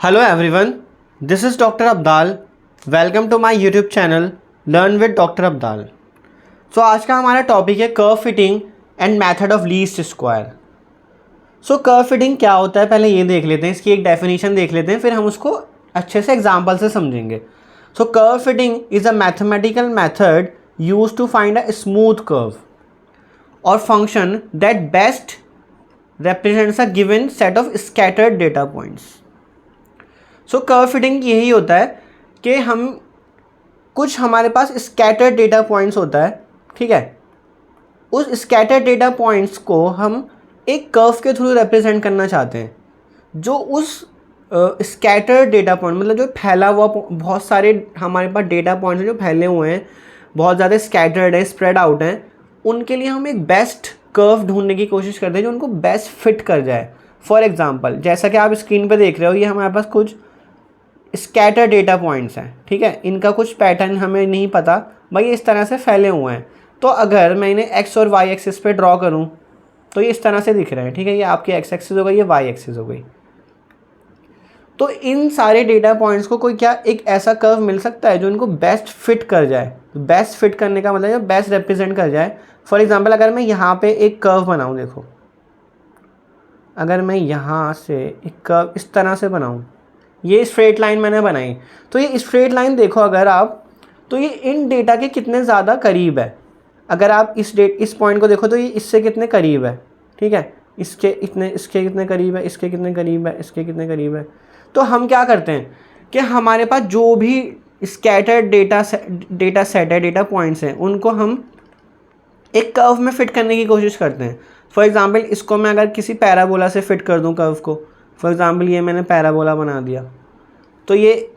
Hello everyone, this is Dr. Abdal. Welcome to my YouTube channel Learn with Dr. Abdal. So आज का हमारा topic है curve fitting and method of least square. So curve fitting क्या होता है पहले ये देख लेते हैं, इसकी एक डेफिनेशन देख लेते हैं, फिर हम उसको अच्छे से एग्जाम्पल से समझेंगे. So curve fitting is a mathematical method use to find a smooth curve or function that best represents a given set of scattered data points. So curve fitting यही होता है कि हम कुछ हमारे पास स्कैटर्ड डेटा पॉइंट्स होता है, ठीक है. उस स्कैटर्ड डेटा पॉइंट्स को हम एक कर्व के थ्रू रिप्रेजेंट करना चाहते हैं. जो उस स्कैटर्ड डेटा पॉइंट मतलब जो फैला हुआ बहुत सारे हमारे पास डेटा पॉइंट्स हैं जो फैले हुए हैं, बहुत ज़्यादा स्कैटर्ड हैं, स्प्रेड आउट हैं, उनके लिए हम एक बेस्ट कर्व ढूंढने की कोशिश करते हैं जो उनको बेस्ट फिट कर जाए. फॉर एग्जांपल जैसा कि आप स्क्रीन पे देख रहे हो, ये हमारे पास कुछ स्कैटर डेटा पॉइंट्स हैं, ठीक है. इनका कुछ पैटर्न हमें नहीं पता, भाई इस तरह से फैले हुए हैं. तो अगर मैं इन्हें एक्स और वाई एक्सिस पे ड्रॉ करूं तो ये इस तरह से दिख रहे हैं, ठीक है. ये आपकी एक्स एक्सिस हो गई, ये वाई एक्सिस हो गई. तो इन सारे डेटा पॉइंट्स को कोई क्या एक ऐसा कर्व मिल सकता है जो इनको बेस्ट फिट कर जाए. बेस्ट फिट करने का मतलब है बेस्ट रिप्रेजेंट कर जाए. फॉर एग्जांपल अगर मैं यहाँ पे एक कर्व बनाऊँ, देखो अगर मैं यहाँ से एक कर्व इस तरह से बनाऊँ, ये स्ट्रेट लाइन मैंने बनाई, तो ये स्ट्रेट लाइन देखो अगर आप, तो ये इन डेटा के कितने ज़्यादा करीब है. अगर आप इस पॉइंट को देखो तो ये इससे कितने करीब है, ठीक है. इसके कितने करीब है, इसके कितने करीब है, इसके कितने करीब है. तो हम क्या करते हैं कि हमारे पास जो भी स्कैटर्ड डेटा सेट है, डेटा पॉइंट्स हैं, उनको हम एक कर्व में फिट करने की कोशिश करते हैं. फॉर एग्जांपल इसको मैं अगर किसी पैराबोला से फिट कर दूं कर्व को, फॉर एग्जांपल ये मैंने पैराबोला बना दिया, तो ये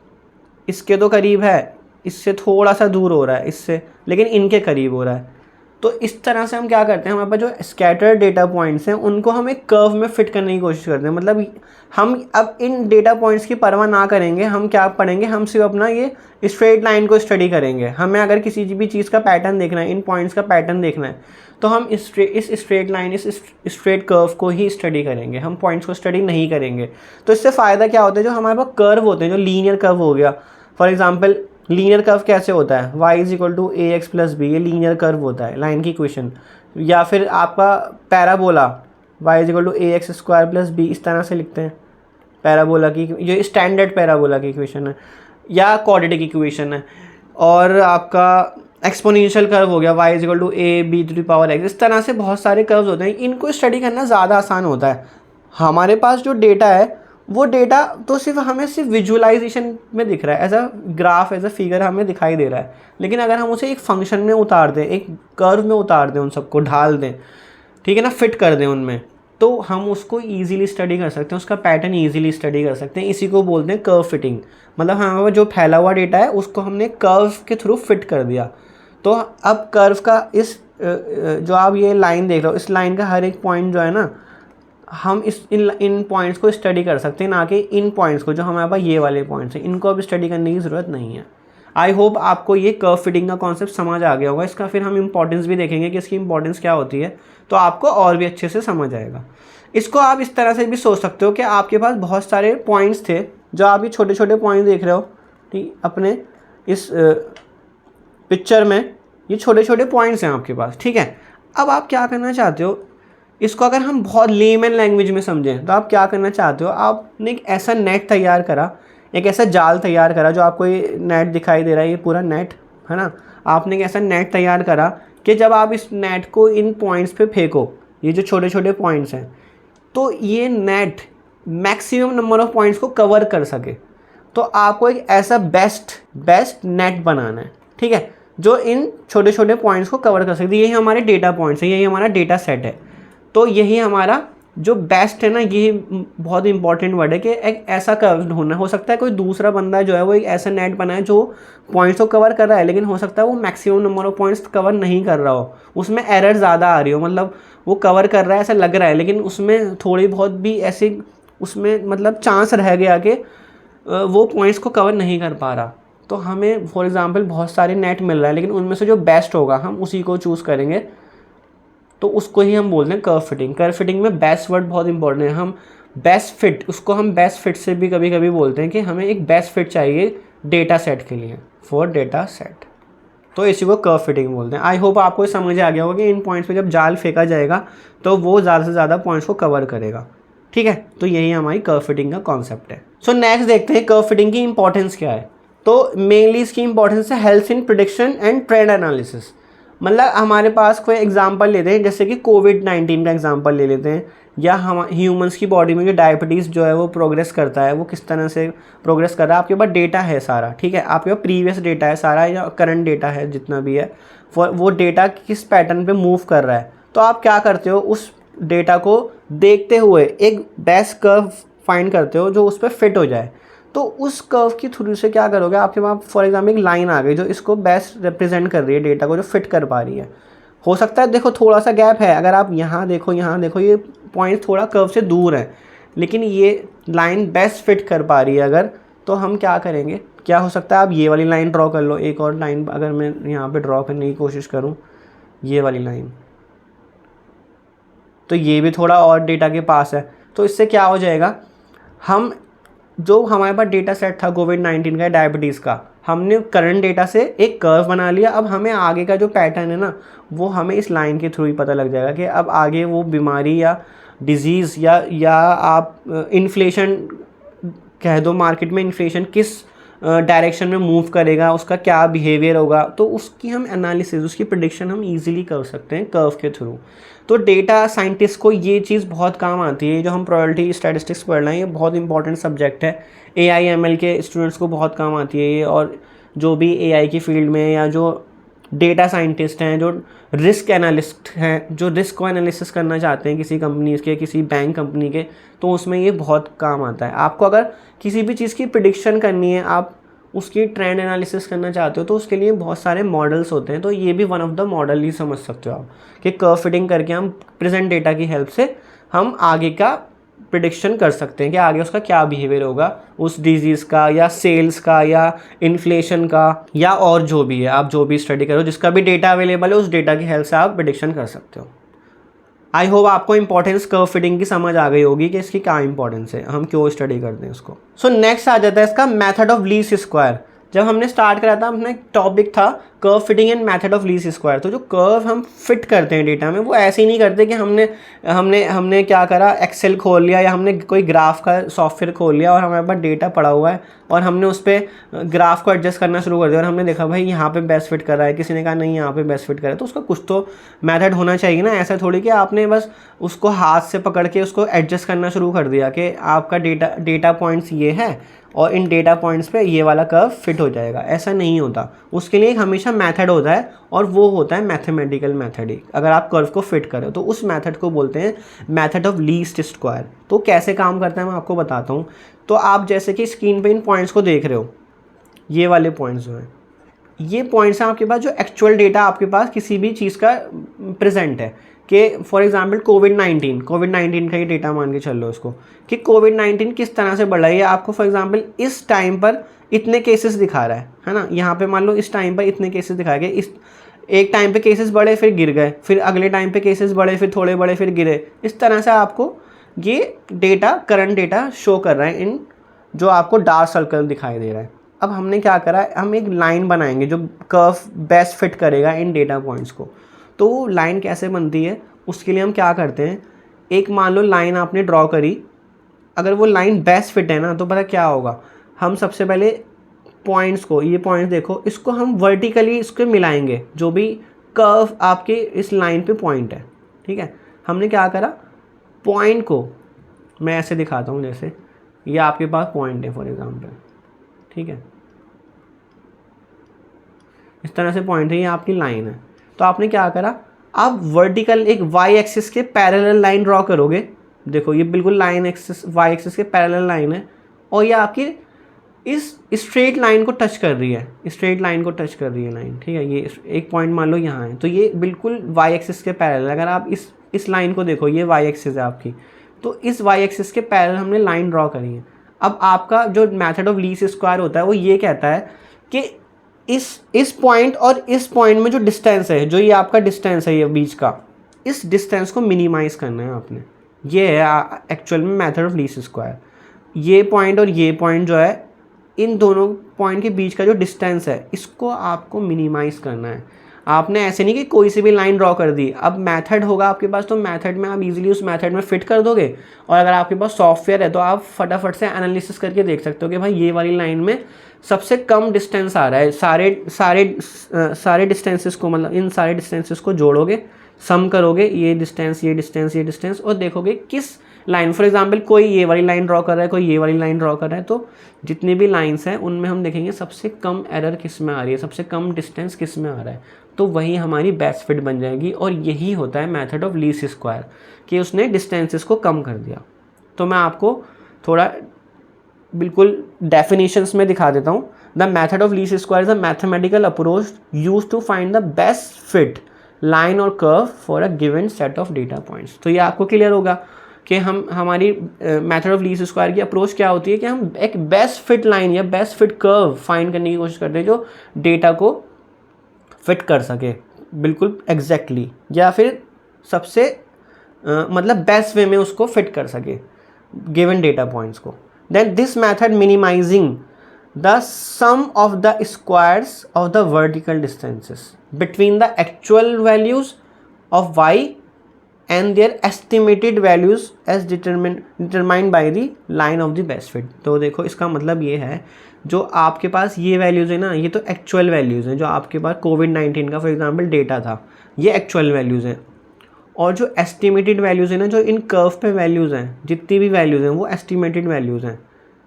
इसके तो करीब है, इससे थोड़ा सा दूर हो रहा है इससे, लेकिन इनके करीब हो रहा है. तो इस तरह से हम क्या करते हैं, हमारे पास जो स्कैटर्ड डेटा पॉइंट्स हैं उनको हम एक कर्व में फिट करने की कोशिश करते हैं. मतलब हम अब इन डेटा पॉइंट्स की परवाह ना करेंगे, हम क्या पढ़ेंगे, हम सिर्फ अपना ये स्ट्रेट लाइन को स्टडी करेंगे. हमें अगर किसी भी चीज़ का पैटर्न देखना है, इन पॉइंट्स का पैटर्न देखना है, तो हम इस स्ट्रेट लाइन, इस स्ट्रेट कर्व को ही स्टडी करेंगे, हम पॉइंट्स को स्टडी नहीं करेंगे. तो इससे फ़ायदा क्या होता है, जो हमारे पास कर्व होते हैं, जो लीनियर कर्व हो गया, फॉर एग्जांपल लीनियर कर्व कैसे होता है, y is equal to a x plus b, ये लीनियर कर्व होता है, लाइन की इक्वेशन. या फिर आपका parabola y is equal to a x square plus b, इस तरह से लिखते हैं पैराबोला की, जो स्टैंडर्ड पैराबोला की इक्वेशन है, या क्वाड्रेटिक इक्वेशन है. और आपका एक्सपोनेंशियल कर्व हो गया, y is equal to a b to the power x. इस तरह से बहुत सारे कर्व्स होते हैं, इनको स्टडी करना ज़्यादा आसान होता है. हमारे पास जो डेटा है वो डेटा तो हमें सिर्फ विजुअलाइजेशन में दिख रहा है, as a graph, as a figure हमें दिखाई दे रहा है. लेकिन अगर हम उसे एक फंक्शन में उतार दें, एक कर्व में उतार दें, उन सबको ढाल दें, ठीक है ना, फिट कर दें उनमें, तो हम उसको ईजिली स्टडी कर सकते हैं, उसका पैटर्न ईजिली स्टडी कर सकते हैं. इसी को बोलते हैं कर्व फिटिंग. मतलब हमारा जो फैला हुआ डेटा है उसको हमने कर्व के थ्रू फिट कर दिया. तो अब कर्व का इस जो आप ये लाइन देख रहे हो, इस लाइन का हर एक पॉइंट जो है ना, हम इन पॉइंट्स को स्टडी कर सकते हैं, ना कि इन पॉइंट्स को जो हमारे पास ये वाले पॉइंट्स हैं, इनको अब स्टडी करने की ज़रूरत नहीं है. आई होप आपको ये कर्व फिटिंग का कॉन्सेप्ट समझ आ गया होगा. इसका फिर हम इंपॉर्टेंस भी देखेंगे कि इसकी इंपॉर्टेंस क्या होती है, तो आपको और भी अच्छे से समझ आएगा. इसको आप इस तरह से भी सोच सकते हो कि आपके पास बहुत सारे पॉइंट्स थे, जो आप ये छोटे छोटे पॉइंट देख रहे हो, ठीक, अपने इस पिक्चर में ये छोटे छोटे पॉइंट्स हैं आपके पास, ठीक है. अब आप क्या करना चाहते हो, इसको अगर हम बहुत लेमन लैंग्वेज में समझें तो आप क्या करना चाहते हो, आपने एक ऐसा नेट तैयार करा, एक ऐसा जाल तैयार करा, जो आपको ये नेट दिखाई दे रहा है, ये पूरा नेट है ना. आपने एक ऐसा नेट तैयार करा कि जब आप इस नेट को इन पॉइंट्स पे फेंको, ये जो छोटे छोटे पॉइंट्स हैं, तो ये net maximum number of points को कवर कर सके. तो आपको एक ऐसा बेस्ट नेट बनाना है, ठीक है, जो इन छोटे छोटे पॉइंट्स को कवर कर सकती है. यही हमारे डेटा पॉइंट्स हैं, यही हमारा डेटा सेट है. तो यही हमारा जो बेस्ट है ना, यही बहुत इंपॉर्टेंट वर्ड है कि एक ऐसा कर्व ढूंढना. हो सकता है कोई दूसरा बंदा जो है वो एक ऐसा नेट बनाए जो पॉइंट्स को कवर कर रहा है, लेकिन हो सकता है वो maximum number of points cover नहीं कर रहा हो, उसमें एरर ज़्यादा आ रही हो. मतलब वो कवर कर रहा है ऐसा लग रहा है, लेकिन उसमें थोड़ी बहुत भी ऐसे उसमें मतलब चांस रह गया कि वो पॉइंट्स को कवर नहीं कर पा रहा. तो हमें फॉर एग्ज़ाम्पल बहुत सारे नेट मिल रहा है, लेकिन उनमें से जो बेस्ट होगा हम उसी को चूज़ करेंगे. तो उसको ही हम बोलते हैं कर्व फिटिंग. कर्व फिटिंग में बेस्ट वर्ड बहुत इंपॉर्टेंट है. हम बेस्ट फिट, उसको हम बेस्ट फिट से भी कभी कभी बोलते हैं कि हमें एक बेस्ट फिट चाहिए डेटा सेट के लिए, फॉर डेटा सेट, तो इसी को कर्व फिटिंग बोलते हैं। आई होप आपको समझ आ गया होगा कि इन पॉइंट्स पे जब जाल फेंका जाएगा तो वो ज़्यादा से ज़्यादा पॉइंट्स को कवर करेगा, ठीक है। तो यही हमारी कर्व फिटिंग का कॉन्सेप्ट है। सो नेक्स्ट देखते हैं कर्व फिटिंग की इंपॉर्टेंस क्या है। तो मेनली इसकी इंपॉर्टेंस है health in prediction and trend analysis. मतलब हमारे पास कोई एग्जांपल लेते हैं, जैसे कि कोविड-19 का एग्जांपल ले लेते हैं, या हम ह्यूमंस की बॉडी में जो डायबिटीज़ जो है वो प्रोग्रेस करता है, वो किस तरह से प्रोग्रेस कर रहा है। आपके पास डेटा है सारा, ठीक है, आपके पास प्रीवियस डेटा है सारा, या करंट डेटा है जितना भी है, वो डेटा किस पैटर्न पे मूव कर रहा है। तो आप क्या करते हो, उस डेटा को देखते हुए एक बेस्ट कर्व फाइंड करते हो जो उस पर फिट हो जाए। तो उस कर्व की थ्रू से क्या करोगे, आपके पास फॉर एग्जाम्पल एक लाइन आ गई जो इसको बेस्ट रिप्रेजेंट कर रही है, डेटा को जो फिट कर पा रही है। हो सकता है देखो थोड़ा सा गैप है, अगर आप यहाँ देखो ये पॉइंट थोड़ा कर्व से दूर है, लेकिन ये लाइन बेस्ट फिट कर पा रही है अगर, तो हम क्या करेंगे, क्या हो सकता है, आप ये वाली लाइन ड्रॉ कर लो, एक और लाइन अगर मैं यहाँ पे ड्रॉ करने की कोशिश करूँ, ये वाली लाइन, तो ये भी थोड़ा और डेटा के पास है। तो इससे क्या हो जाएगा, हम जो हमारे पास डेटा सेट था कोविड-19 का, डायबिटीज़ का, हमने करंट डेटा से एक कर्व बना लिया। अब हमें आगे का जो पैटर्न है ना, वो हमें इस लाइन के थ्रू ही पता लग जाएगा कि अब आगे वो बीमारी या डिजीज़ या आप इन्फ्लेशन कह दो, मार्केट में इन्फ्लेशन किस डायरेक्शन में मूव करेगा, उसका क्या बिहेवियर होगा, तो उसकी हम एनालिसिस, उसकी प्रेडिक्शन हम इजीली कर सकते हैं कर्व के थ्रू। तो डेटा साइंटिस्ट को ये चीज़ बहुत काम आती है। जो हम प्रोबेबिलिटी स्टैटिस्टिक्स पढ़ रहे हैं, ये बहुत इंपॉर्टेंट सब्जेक्ट है, AI ML के स्टूडेंट्स को बहुत काम आती है ये। और जो भी AI की फील्ड में, या जो डेटा साइंटिस्ट हैं, जो रिस्क एनालिस्ट हैं, जो रिस्क को एनालिसिस करना चाहते हैं किसी कंपनी के, किसी बैंक कंपनी के, तो उसमें ये बहुत काम आता है। आपको अगर किसी भी चीज़ की प्रिडिक्शन करनी है, आप उसकी ट्रेंड एनालिसिस करना चाहते हो, तो उसके लिए बहुत सारे मॉडल्स होते हैं। तो ये भी वन ऑफ द मॉडल ही समझ सकते हो आप, कि कर्व फिटिंग करके हम प्रेजेंट डेटा की हेल्प से हम आगे का प्रिडिक्शन कर सकते हैं कि आगे उसका क्या बिहेवियर होगा, उस डिजीज़ का, या सेल्स का, या इन्फ्लेशन का, या और जो भी है, आप जो भी स्टडी करो, जिसका भी डेटा अवेलेबल है, उस डेटा की हेल्प से आप प्रिडिक्शन कर सकते हो। आई होप आपको इंपॉर्टेंस कर्व फिटिंग की समझ आ गई होगी कि इसकी क्या इंपॉर्टेंस है, हम क्यों स्टडी करते हैं उसको। सो नेक्स्ट आ जाता है इसका मेथड ऑफ लीस्ट स्क्वायर। जब हमने स्टार्ट करा था, अपना एक टॉपिक था curve fitting and method of least square. तो जो कर्व हम फिट करते हैं डेटा में, वो ऐसे ही नहीं करते कि हमने हमने हमने क्या करा, एक्सेल खोल लिया, या हमने कोई ग्राफ का सॉफ्टवेयर खोल लिया और हमारे पास डेटा पड़ा हुआ है और हमने उस पर ग्राफ को एडजस्ट करना शुरू कर दिया, और हमने देखा भाई यहाँ पे बेस्ट फिट कर रहा है, किसी ने कहा नहीं यहाँ पे बेस्ट फिट कर रहा है। तो उसका कुछ तो मेथड होना चाहिए ना। ऐसा थोड़ी कि आपने बस उसको हाथ से पकड़ के उसको एडजस्ट करना शुरू कर दिया कि आपका डेटा पॉइंट्स ये है और इन डेटा पॉइंट्स पे ये वाला कर्व फिट हो जाएगा। ऐसा नहीं होता, उसके लिए एक हमेशा मेथड होता है, और वो होता है मैथमेटिकल मेथड ही। अगर आप कर्व को फिट करें तो उस मेथड को बोलते हैं मेथड ऑफ लीस्ट स्क्वायर। तो कैसे काम करता है मैं आपको बताता हूँ। तो आप जैसे कि स्क्रीन पे इन पॉइंट्स को देख रहे हो, ये वाले पॉइंट्स जो हैं, ये पॉइंट्स हैं आपके पास जो एक्चुअल डेटा आपके पास किसी भी चीज़ का प्रेजेंट है। कि फॉर एग्जांपल कोविड-19 का ही डेटा मान के चल लो इसको, कि कोविड-19 किस तरह से बढ़ रही है। आपको फॉर एग्जांपल इस टाइम पर इतने केसेस दिखा रहा है ना, यहाँ पे मान लो इस टाइम पर इतने केसेस दिखाए गए, इस एक टाइम पे केसेस बढ़े फिर गिर गए, फिर अगले टाइम पे केसेस बढ़े फिर थोड़े बढ़े फिर गिरे। इस तरह से आपको ये डेटा, करंट डेटा शो कर रहा है इन जो आपको डार्क सर्कल दिखाई दे रहा है। अब हमने क्या करा है, हम एक लाइन बनाएंगे जो कर्व बेस्ट फिट करेगा इन डेटा पॉइंट्स को। तो वो लाइन कैसे बनती है, उसके लिए हम क्या करते हैं, एक मान लो लाइन आपने ड्रॉ करी, अगर वो लाइन बेस्ट फिट है ना, तो पता क्या होगा, हम सबसे पहले पॉइंट्स को, ये पॉइंट्स देखो, इसको हम वर्टिकली इसको मिलाएंगे, जो भी कर्व आपके इस लाइन पे पॉइंट है, ठीक है। हमने क्या करा, पॉइंट को मैं ऐसे दिखाता हूँ, जैसे ये आपके पास पॉइंट है फॉर एग्जांपल, ठीक है, इस तरह से पॉइंट है, ये आपकी लाइन है। तो आपने क्या करा, आप वर्टिकल एक वाई एक्सिस के पैरेलल लाइन ड्रॉ करोगे। देखो ये बिल्कुल लाइन एक्सिस, वाई एक्सिस के पैरेलल लाइन है, और ये आपकी इस स्ट्रेट लाइन को टच कर रही है, स्ट्रेट लाइन को टच कर रही है लाइन, ठीक है। ये एक पॉइंट मान लो यहाँ है, तो ये बिल्कुल वाई एक्सिस के पैरेलल। अगर आप इस लाइन को देखो, ये वाई एक्सिस है आपकी, तो इस वाई एक्सिस के पैरेलल हमने लाइन ड्रॉ करी है। अब आपका जो मेथड ऑफ लीस्ट स्क्वायर होता है, वो ये कहता है कि इस पॉइंट और इस पॉइंट में जो डिस्टेंस है, जो ये आपका डिस्टेंस है ये बीच का, इस डिस्टेंस को मिनिमाइज़ करना है आपने, ये है एक्चुअल में मेथड ऑफ लीस्ट स्क्वायर। ये पॉइंट और ये पॉइंट जो है, इन दोनों पॉइंट के बीच का जो डिस्टेंस है इसको आपको मिनिमाइज़ करना है। आपने ऐसे नहीं कि कोई सी भी लाइन ड्रॉ कर दी, अब मेथड होगा आपके पास तो मेथड में आप इजीली उस मेथड में फिट कर दोगे। और अगर आपके पास सॉफ्टवेयर है तो आप फटाफट से एनालिसिस करके देख सकते हो कि भाई ये वाली लाइन में सबसे कम डिस्टेंस आ रहा है। सारे डिस्टेंसेस को, मतलब इन सारे डिस्टेंसेस को जोड़ोगे, सम करोगे, ये डिस्टेंस ये डिस्टेंस ये डिस्टेंस, और देखोगे किस लाइन, फॉर एग्जांपल कोई ये वाली लाइन ड्रॉ कर रहा है, कोई ये वाली लाइन ड्रॉ कर रहा है, तो जितनी भी लाइंस हैं उनमें हम देखेंगे सबसे कम एरर किस में आ रही है, सबसे कम डिस्टेंस किस में आ रहा है, तो वही हमारी बेस्ट फिट बन जाएगी। और यही होता है मेथड ऑफ लीस्ट स्क्वायर, कि उसने डिस्टेंसेस को कम कर दिया। तो मैं आपको थोड़ा बिल्कुल डेफिनेशंस में दिखा देता हूँ। The method of least square is a mathematical approach use to find the best fit line or curve for a given set of data points. तो ये आपको क्लियर होगा कि हमारी मेथड ऑफ लीस्ट स्क्वायर की अप्रोच क्या होती है कि हम एक बेस्ट फिट लाइन या बेस्ट फिट कर्व फाइंड करने की कोशिश करते हैं जो डेटा को फिट कर सके बिल्कुल एग्जैक्टली, या फिर सबसे मतलब बेस्ट वे में उसको फिट कर सके गिवन डेटा पॉइंट्स को। Then this method minimising the sum of the squares of the vertical distances between the actual values of y and their estimated values as determined by the line of the best fit। तो देखो इसका मतलब ये है, जो आपके पास ये values है ना, ये तो एक्चुअल वैल्यूज़ हैं। जो आपके पास कोविड-19 का फॉर एग्जांपल डेटा था, ये एक्चुअल वैल्यूज़ हैं। और जो एस्टिमेटेड वैल्यूज़ है ना, जो इन कर्व पे वैल्यूज़ हैं, जितनी भी वैल्यूज़ हैं वो एस्टिमेटेड वैल्यूज़ हैं।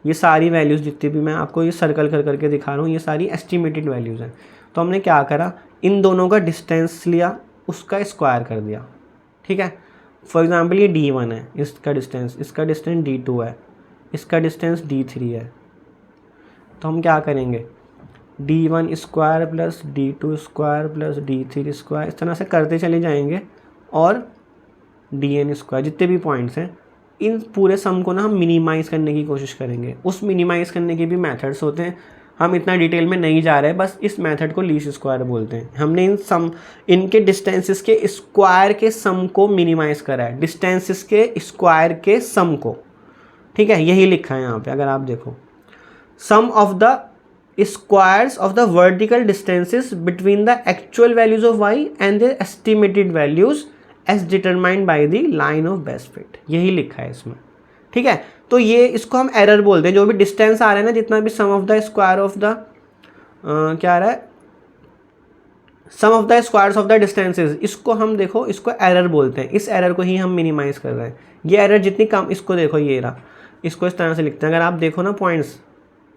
ये सारी वैल्यूज़ जितनी भी मैं आपको ये सर्कल कर करके दिखा रहा हूँ, ये सारी एस्टिमेटेड वैल्यूज़ हैं। तो हमने क्या करा, इन दोनों का डिस्टेंस लिया, उसका स्क्वायर कर दिया। ठीक है, फॉर एग्जांपल ये D1 है, इसका डिस्टेंस D2 है, इसका डिस्टेंस D3 है। तो हम क्या करेंगे, D1 square plus D2 square plus D3 square, इस तरह से करते चले जाएंगे। और DN स्क्वायर, जितने भी पॉइंट्स हैं, इन पूरे सम को ना हम मिनिमाइज़ करने की कोशिश करेंगे। उस मिनिमाइज़ करने के भी मेथड्स होते हैं, हम इतना डिटेल में नहीं जा रहे, बस इस मेथड को लीस्ट स्क्वायर बोलते हैं। हमने इनके डिस्टेंसेस के स्क्वायर के सम को मिनिमाइज़ करा है, डिस्टेंसेस के स्क्वायर के सम को। ठीक है, यही लिखा है यहाँ पे, अगर आप देखो, sum of the squares of the vertical distances between the actual values of y and their estimated values as determined by the line of best fit, यही लिखा है इसमें। ठीक है, तो ये इसको हम एरर बोलते हैं। जो भी डिस्टेंस आ रहा है ना, जितना भी sum of the square of the क्या आ रहा है, sum of the squares of the distances, इसको हम देखो, इसको एरर बोलते हैं। इस एरर को ही हम मिनिमाइज कर रहे हैं। ये एरर जितनी कम, इसको देखो, ये रहा, इसको इस तरह से लिखते हैं। अगर आप देखो ना पॉइंट्स,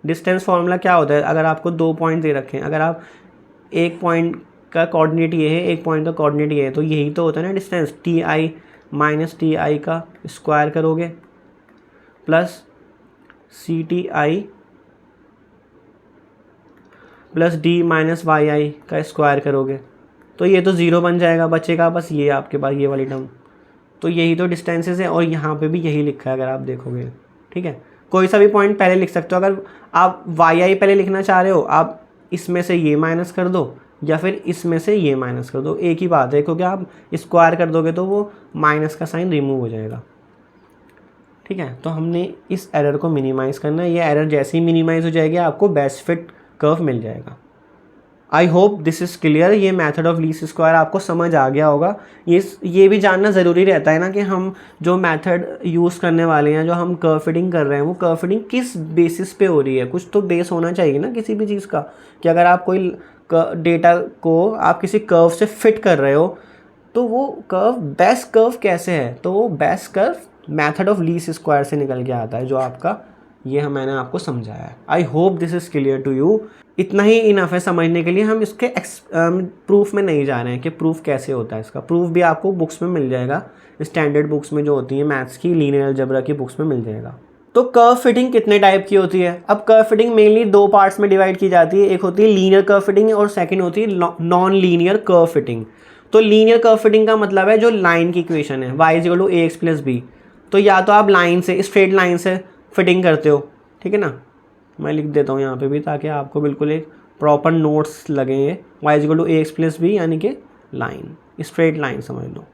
डिस्टेंस फार्मूला क्या होता है, अगर आपको 2 पॉइंट दे रखे हैं, अगर आप एक पॉइंट का कोऑर्डिनेट ये है, एक पॉइंट का कोऑर्डिनेट ये है, तो यही तो होता है ना डिस्टेंस। TI माइनस TI का स्क्वायर करोगे plus CTI plus D minus YI का स्क्वायर करोगे, तो ये तो ज़ीरो बन जाएगा, बचेगा बस ये आपके पास ये वाली टर्म। तो यही तो डिस्टेंसेस है, और यहाँ पे भी यही लिखा है अगर आप देखोगे। ठीक है, कोई सा भी पॉइंट पहले लिख सकते हो। अगर आप YI पहले लिखना चाह रहे हो, आप इसमें से ये माइनस कर दो या फिर इसमें से ये माइनस कर दो, एक ही बात है, क्योंकि आप स्क्वायर कर दोगे तो वो माइनस का साइन रिमूव हो जाएगा। ठीक है, तो हमने इस एरर को मिनिमाइज़ करना है। ये एरर जैसे ही मिनिमाइज़ हो जाएगी, आपको बेस्ट फिट कर्व मिल जाएगा। आई होप दिस इज़ क्लियर। ये मेथड ऑफ लीस्ट स्क्वायर आपको समझ आ गया होगा। ये भी जानना ज़रूरी रहता है ना कि हम जो मेथड यूज़ करने वाले हैं, जो हम कर्व फिटिंग कर रहे हैं, वो कर्व फिटिंग किस बेसिस पे हो रही है। कुछ तो बेस होना चाहिए ना किसी भी चीज़ का, कि अगर आप कोई डेटा को आप किसी कर्व से फिट कर रहे हो, तो वो कर्व बेस्ट कर्व कैसे है, तो वो best curve method of least square से निकल के आता है, जो आपका ये मैंने आपको समझाया है। I hope this is clear to you. इतना ही इनफ है समझने के लिए। हम इसके प्रूफ में नहीं जा रहे हैं कि प्रूफ कैसे होता है। इसका प्रूफ भी आपको बुक्स में मिल जाएगा, स्टैंडर्ड बुक्स में जो होती हैं मैथ्स की, लीनियर अलजेब्रा की बुक्स में मिल जाएगा। तो कर्व फिटिंग कितने टाइप की होती है? अब कर्व फिटिंग मेनली 2 पार्ट्स में डिवाइड की जाती है। एक होती है लीनियर कर्व फिटिंग और सेकेंड होती है नॉन लीनियर कर्व फिटिंग। तो लीनियर कर्व फिटिंग का मतलब है जो लाइन की इक्वेशन है, y = ax + b। तो या तो आप लाइन से, स्ट्रेट लाइन से फिटिंग करते हो, ठीक है ना, मैं लिख देता हूँ यहाँ पे भी ताकि आपको बिल्कुल एक प्रॉपर नोट्स लगेंगे। y = ax + b यानी कि लाइन, स्ट्रेट लाइन समझ लो।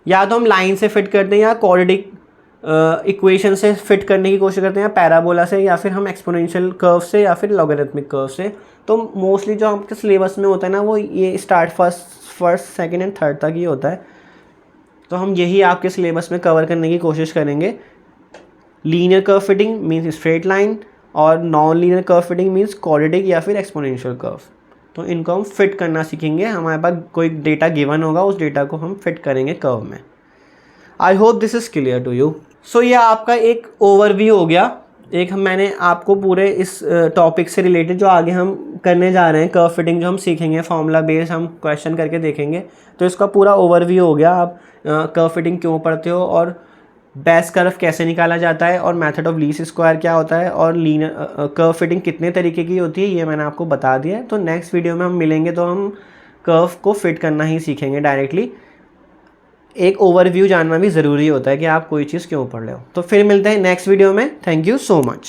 या तो हम लाइन से फिट करते हैं या क्वाड्रेटिक इक्वेशन से फिट करने की कोशिश करते हैं, या पैराबोला से, या फिर हम एक्सपोनेंशियल कर्व से, या फिर लॉगरिथमिक कर्व से। तो मोस्टली जो आपके सिलेबस में होता है ना वो ये start first second and third तक ही होता है। तो हम यही आपके सिलेबस में कवर करने की कोशिश करेंगे। Linear curve fitting means straight line, और non linear curve fitting means quadratic या फिर एक्सपोनेंशियल कर्व। तो इनको हम फिट करना सीखेंगे। हमारे पास कोई डेटा गिवन होगा, उस डेटा को हम फिट करेंगे कर्व में। I hope this is clear to you. So ये आपका एक ओवरव्यू हो गया। एक मैंने आपको पूरे इस टॉपिक से रिलेटेड जो आगे हम करने जा रहे हैं कर्व फिटिंग जो हम सीखेंगे, फॉर्मूला बेस्ड हम क्वेश्चन करके देखेंगे, तो इसका पूरा ओवरव्यू हो गया। आप कर्व फिटिंग क्यों पढ़ते हो, और बेस कर्व कैसे निकाला जाता है, और मेथड ऑफ लीस्ट स्क्वायर क्या होता है, और लीनियर कर्व फिटिंग कितने तरीके की होती है, ये मैंने आपको बता दिया है। तो नेक्स्ट वीडियो में हम मिलेंगे तो हम कर्व को फिट करना ही सीखेंगे डायरेक्टली। एक ओवरव्यू जानना भी ज़रूरी होता है कि आप कोई चीज़ क्यों पढ़ रहे हो। तो फिर मिलते हैं नेक्स्ट वीडियो में। Thank you so much.